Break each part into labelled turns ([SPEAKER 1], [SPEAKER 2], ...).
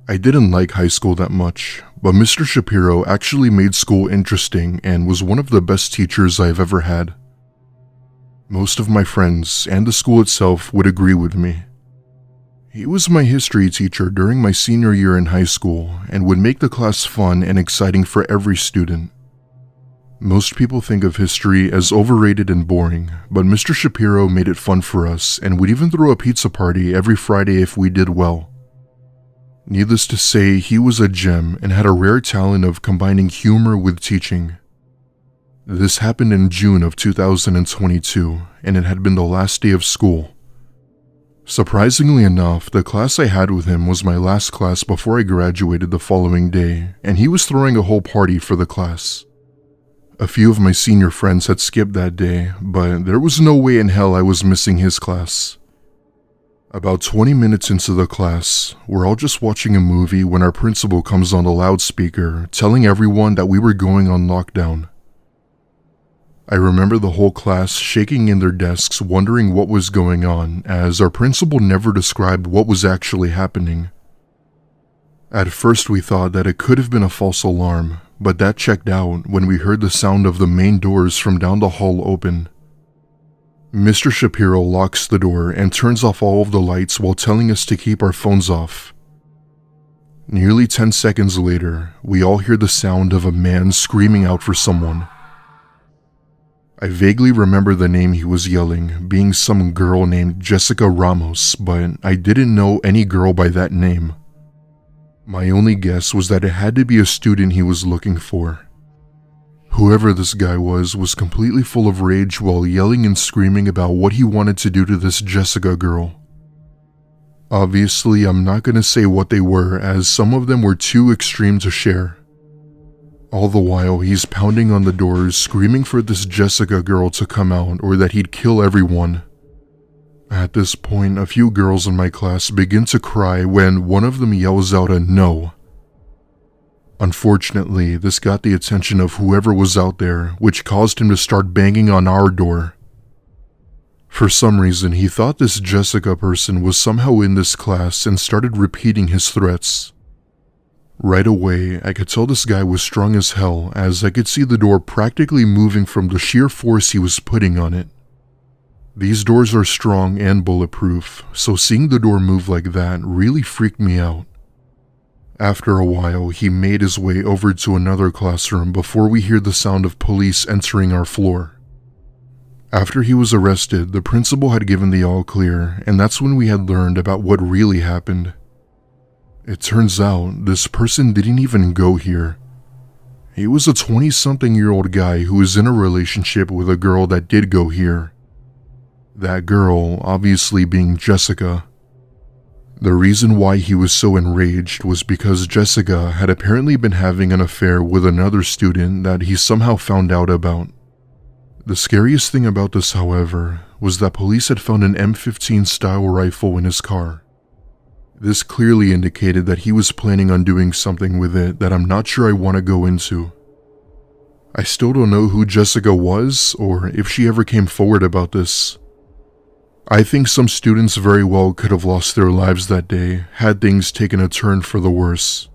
[SPEAKER 1] I didn't like high school that much, but Mr. Shapiro actually made school interesting and was one of the best teachers I've ever had. Most of my friends and the school itself would agree with me. He was my history teacher during my senior year in high school and would make the class fun and exciting for every student. Most people think of history as overrated and boring, but Mr. Shapiro made it fun for us and would even throw a pizza party every Friday if we did well. Needless to say, he was a gem and had a rare talent of combining humor with teaching. This happened in June of 2022, and it had been the last day of school. Surprisingly enough, the class I had with him was my last class before I graduated the following day, and he was throwing a whole party for the class. A few of my senior friends had skipped that day, but there was no way in hell I was missing his class. About 20 minutes into the class, we're all just watching a movie when our principal comes on the loudspeaker, telling everyone that we were going on lockdown. I remember the whole class shaking in their desks wondering what was going on, as our principal never described what was actually happening. At first we thought that it could have been a false alarm, but that checked out when we heard the sound of the main doors from down the hall open. Mr. Shapiro locks the door and turns off all of the lights while telling us to keep our phones off. Nearly 10 seconds later, we all hear the sound of a man screaming out for someone. I vaguely remember the name he was yelling, being some girl named Jessica Ramos, but I didn't know any girl by that name. My only guess was that it had to be a student he was looking for. Whoever this guy was completely full of rage while yelling and screaming about what he wanted to do to this Jessica girl. Obviously, I'm not going to say what they were, as some of them were too extreme to share. All the while, he's pounding on the doors, screaming for this Jessica girl to come out or that he'd kill everyone. At this point, a few girls in my class begin to cry when one of them yells out a no. Unfortunately, this got the attention of whoever was out there, which caused him to start banging on our door. For some reason, he thought this Jessica person was somehow in this class and started repeating his threats. Right away, I could tell this guy was strong as hell, as I could see the door practically moving from the sheer force he was putting on it. These doors are strong and bulletproof, so seeing the door move like that really freaked me out. After a while, he made his way over to another classroom before we hear the sound of police entering our floor. After he was arrested, the principal had given the all clear, and that's when we had learned about what really happened. It turns out, this person didn't even go here. He was a 20-something-year-old guy who was in a relationship with a girl that did go here. That girl, obviously being Jessica. The reason why he was so enraged was because Jessica had apparently been having an affair with another student that he somehow found out about. The scariest thing about this, however, was that police had found an M15 style rifle in his car. This clearly indicated that he was planning on doing something with it that I'm not sure I want to go into. I still don't know who Jessica was or if she ever came forward about this. I think some students very well could have lost their lives that day had things taken a turn for the worse.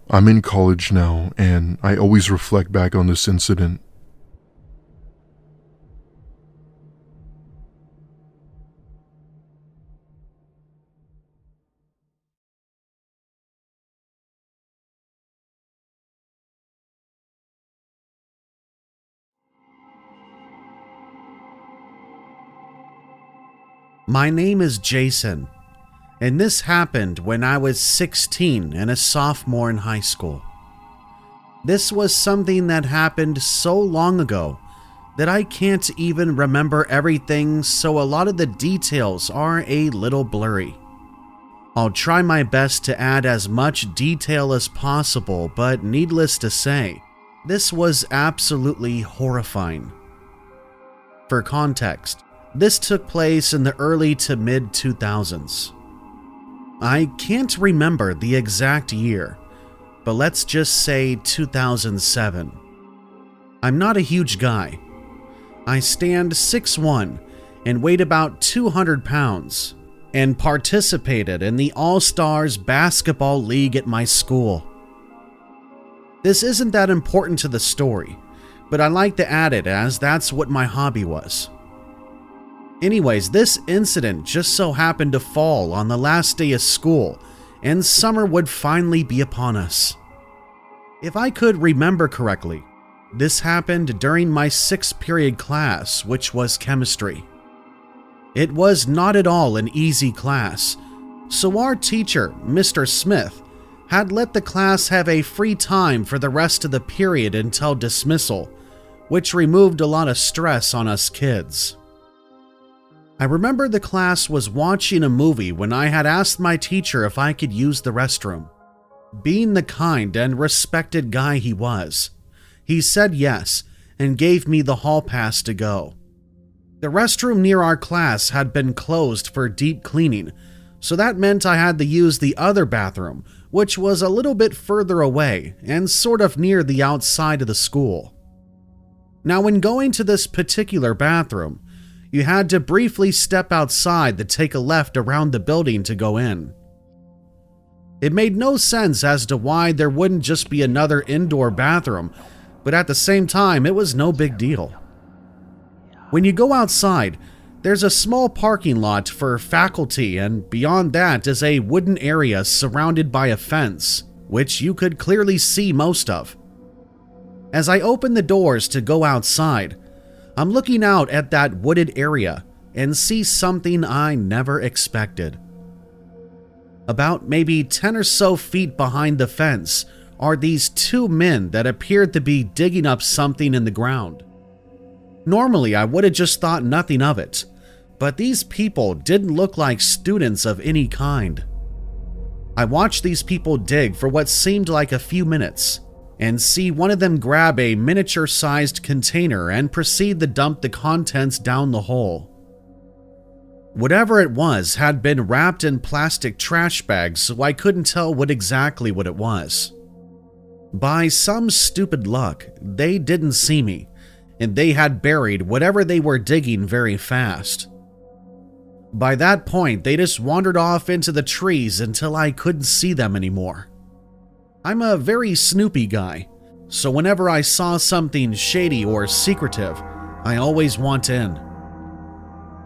[SPEAKER 1] I'm in college now, and I always reflect back on this incident.
[SPEAKER 2] My name is Jason, and this happened when I was 16 and a sophomore in high school. This was something that happened so long ago that I can't even remember everything, so a lot of the details are a little blurry. I'll try my best to add as much detail as possible, but needless to say, this was absolutely horrifying. For context, this took place in the early to mid 2000s. I can't remember the exact year, but let's just say 2007. I'm not a huge guy. I stand 6'1" and weighed about 200 pounds, and participated in the All-Stars basketball league at my school. This isn't that important to the story, but I like to add it as that's what my hobby was. Anyways, this incident just so happened to fall on the last day of school, and summer would finally be upon us. If I could remember correctly, this happened during my 6th period class, which was chemistry. It was not at all an easy class, so our teacher, Mr. Smith, had let the class have a free time for the rest of the period until dismissal, which removed a lot of stress on us kids. I remember the class was watching a movie when I had asked my teacher if I could use the restroom. Being the kind and respected guy he was, he said yes and gave me the hall pass to go. The restroom near our class had been closed for deep cleaning, so that meant I had to use the other bathroom, which was a little bit further away and sort of near the outside of the school. Now, when going to this particular bathroom, you had to briefly step outside to take a left around the building to go in. It made no sense as to why there wouldn't just be another indoor bathroom, but at the same time, it was no big deal. When you go outside, there's a small parking lot for faculty, and beyond that is a wooden area surrounded by a fence, which you could clearly see most of. As I open the doors to go outside, I'm looking out at that wooded area and see something I never expected. About maybe 10 or so feet behind the fence are these 2 men that appeared to be digging up something in the ground. Normally, I would have just thought nothing of it, but these people didn't look like students of any kind. I watched these people dig for what seemed like a few minutes, and see one of them grab a miniature-sized container and proceed to dump the contents down the hole. Whatever it was had been wrapped in plastic trash bags, so I couldn't tell exactly what it was. By some stupid luck, they didn't see me, and they had buried whatever they were digging very fast. By that point, they just wandered off into the trees until I couldn't see them anymore. I'm a very snoopy guy, so whenever I saw something shady or secretive, I always want in.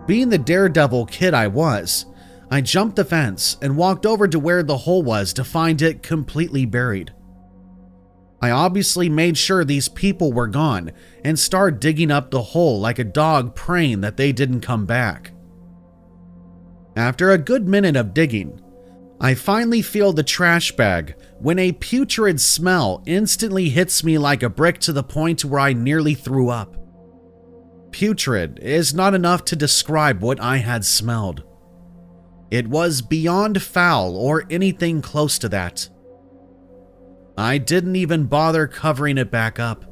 [SPEAKER 2] Being the daredevil kid I was, I jumped the fence and walked over to where the hole was to find it completely buried. I obviously made sure these people were gone and started digging up the hole like a dog praying that they didn't come back. After a good minute of digging, I finally feel the trash bag when a putrid smell instantly hits me like a brick to the point where I nearly threw up. Putrid is not enough to describe what I had smelled. It was beyond foul or anything close to that. I didn't even bother covering it back up.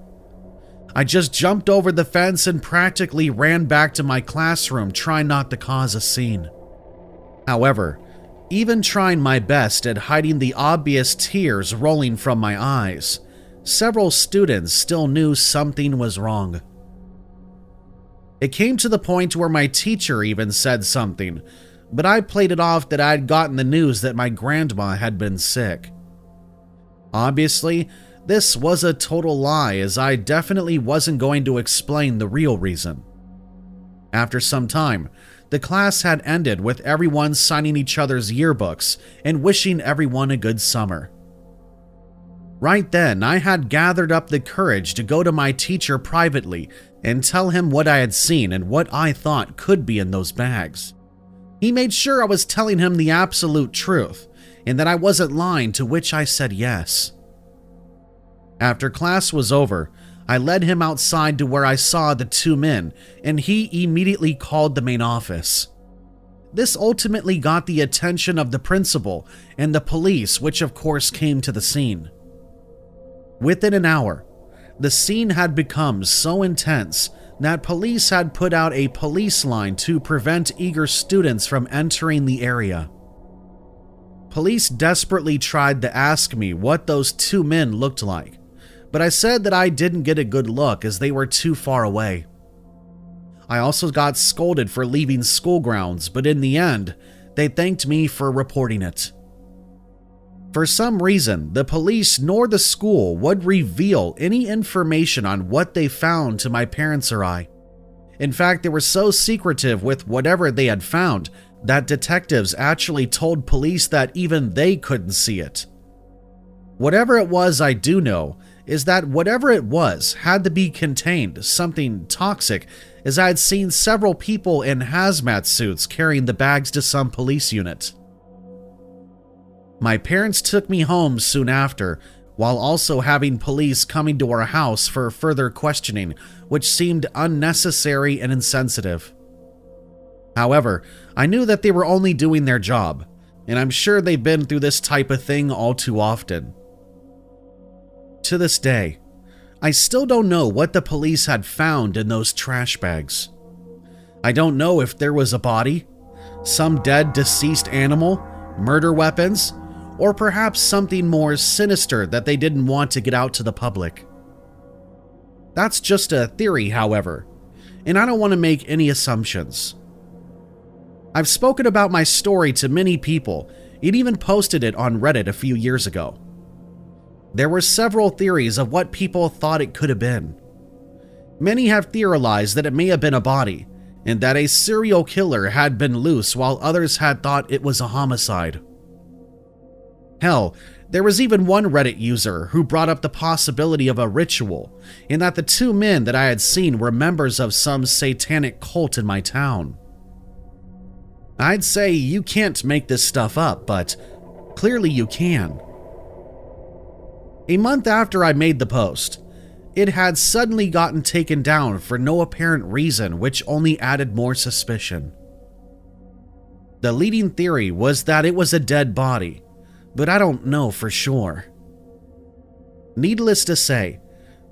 [SPEAKER 2] I just jumped over the fence and practically ran back to my classroom, trying not to cause a scene. However, even trying my best at hiding the obvious tears rolling from my eyes, several students still knew something was wrong. It came to the point where my teacher even said something, but I played it off that I had gotten the news that my grandma had been sick. Obviously, this was a total lie, as I definitely wasn't going to explain the real reason. After some time, the class had ended with everyone signing each other's yearbooks and wishing everyone a good summer. Right then, I had gathered up the courage to go to my teacher privately and tell him what I had seen and what I thought could be in those bags. He made sure I was telling him the absolute truth and that I wasn't lying, to which I said yes. After class was over, I led him outside to where I saw the 2 men, and he immediately called the main office. This ultimately got the attention of the principal and the police, which of course came to the scene. Within an hour, the scene had become so intense that police had put out a police line to prevent eager students from entering the area. Police desperately tried to ask me what those 2 men looked like, but I said that I didn't get a good look as they were too far away. I also got scolded for leaving school grounds, but in the end, they thanked me for reporting it. For some reason, the police nor the school would reveal any information on what they found to my parents or I. In fact, they were so secretive with whatever they had found that detectives actually told police that even they couldn't see it. Whatever it was, I do know is that whatever it was had to be contained something toxic, as I had seen several people in hazmat suits carrying the bags to some police unit. My parents took me home soon after, while also having police coming to our house for further questioning, which seemed unnecessary and insensitive. However, I knew that they were only doing their job, and I'm sure they've been through this type of thing all too often. To this day, I still don't know what the police had found in those trash bags. I don't know if there was a body, some dead deceased animal, murder weapons, or perhaps something more sinister that they didn't want to get out to the public. That's just a theory, however, and I don't want to make any assumptions. I've spoken about my story to many people and even posted it on Reddit a few years ago. There were several theories of what people thought it could have been. Many have theorized that it may have been a body, and that a serial killer had been loose, while others had thought it was a homicide. Hell, there was even one Reddit user who brought up the possibility of a ritual, and that the two men that I had seen were members of some satanic cult in my town. I'd say you can't make this stuff up, but clearly you can. A month after I made the post, it had suddenly gotten taken down for no apparent reason, which only added more suspicion. The leading theory was that it was a dead body, but I don't know for sure. Needless to say,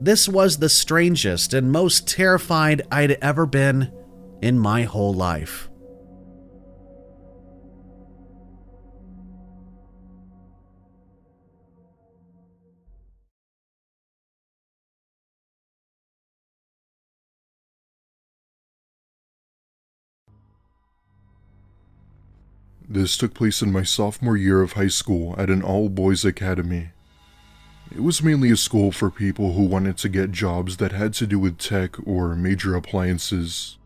[SPEAKER 2] this was the strangest and most terrified I'd ever been in my whole life.
[SPEAKER 1] This took place in my sophomore year of high school at an all-boys academy. It was mainly a school for people who wanted to get jobs that had to do with tech or major appliances.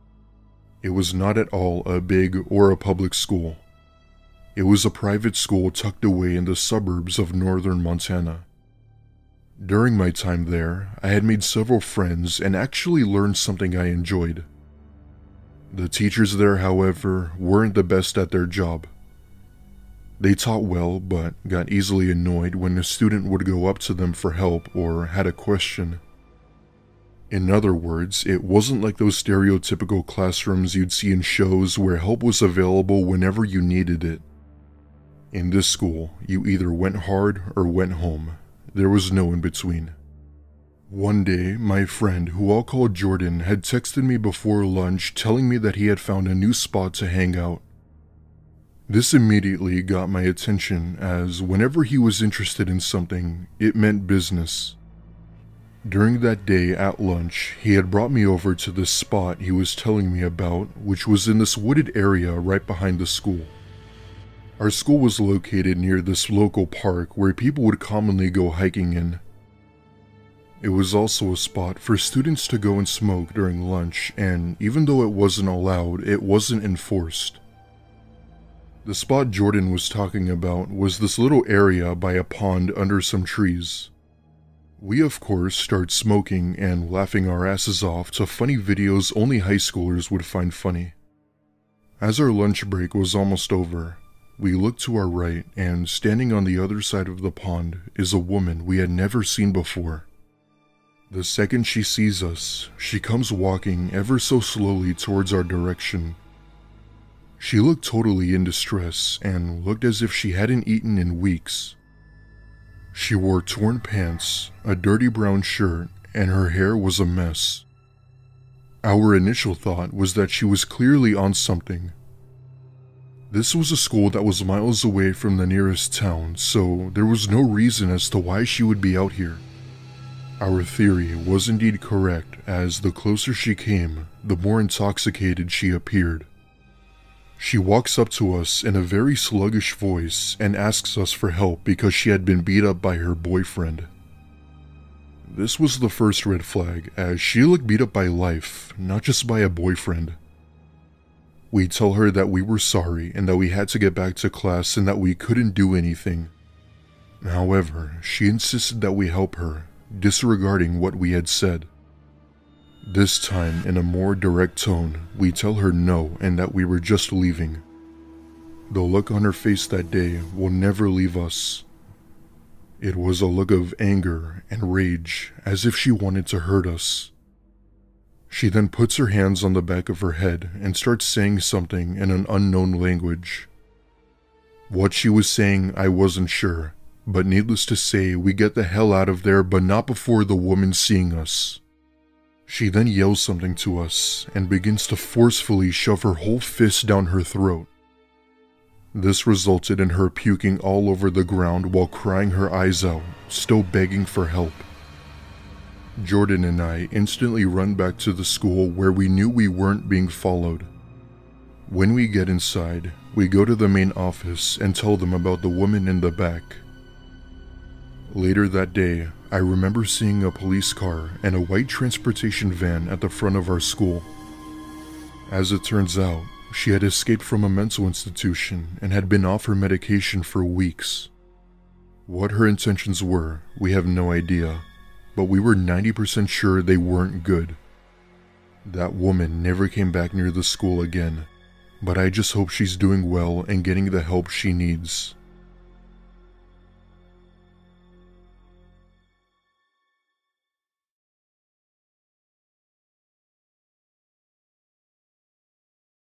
[SPEAKER 1] It was not at all a big or a public school. It was a private school tucked away in the suburbs of northern Montana. During my time there, I had made several friends and actually learned something I enjoyed. The teachers there, however, weren't the best at their job. They taught well, but got easily annoyed when a student would go up to them for help or had a question. In other words, it wasn't like those stereotypical classrooms you'd see in shows where help was available whenever you needed it. In this school, you either went hard or went home. There was no in between. One day, my friend, who I'll call Jordan, had texted me before lunch telling me that he had found a new spot to hang out. This immediately got my attention, as whenever he was interested in something, it meant business. During that day at lunch, he had brought me over to this spot he was telling me about, which was in this wooded area right behind the school. Our school was located near this local park where people would commonly go hiking in. It was also a spot for students to go and smoke during lunch, and even though it wasn't allowed, it wasn't enforced. The spot Jordan was talking about was this little area by a pond under some trees. We of course start smoking and laughing our asses off to funny videos only high schoolers would find funny. As our lunch break was almost over, we looked to our right, and standing on the other side of the pond is a woman we had never seen before. The second she sees us, she comes walking ever so slowly towards our direction. She looked totally in distress and looked as if she hadn't eaten in weeks. She wore torn pants, a dirty brown shirt, and her hair was a mess. Our initial thought was that she was clearly on something. This was a school that was miles away from the nearest town, so there was no reason as to why she would be out here. Our theory was indeed correct, as the closer she came, the more intoxicated she appeared. She walks up to us in a very sluggish voice and asks us for help because she had been beat up by her boyfriend. This was the first red flag, as she looked beat up by life, not just by a boyfriend. We tell her that we were sorry and that we had to get back to class and that we couldn't do anything. However, she insisted that we help her, disregarding what we had said. This time, in a more direct tone, we tell her no and that we were just leaving. The look on her face that day will never leave us. It was a look of anger and rage, as if she wanted to hurt us. She then puts her hands on the back of her head and starts saying something in an unknown language. What she was saying, I wasn't sure, but needless to say, we get the hell out of there, but not before the woman seeing us. She then yells something to us and begins to forcefully shove her whole fist down her throat. This resulted in her puking all over the ground while crying her eyes out, still begging for help. Jordan and I instantly run back to the school where we knew we weren't being followed. When we get inside, we go to the main office and tell them about the woman in the back. Later that day, I remember seeing a police car and a white transportation van at the front of our school. As it turns out, she had escaped from a mental institution and had been off her medication for weeks. What her intentions were, we have no idea, but we were 90% sure they weren't good. That woman never came back near the school again, but I just hope she's doing well and getting the help she needs.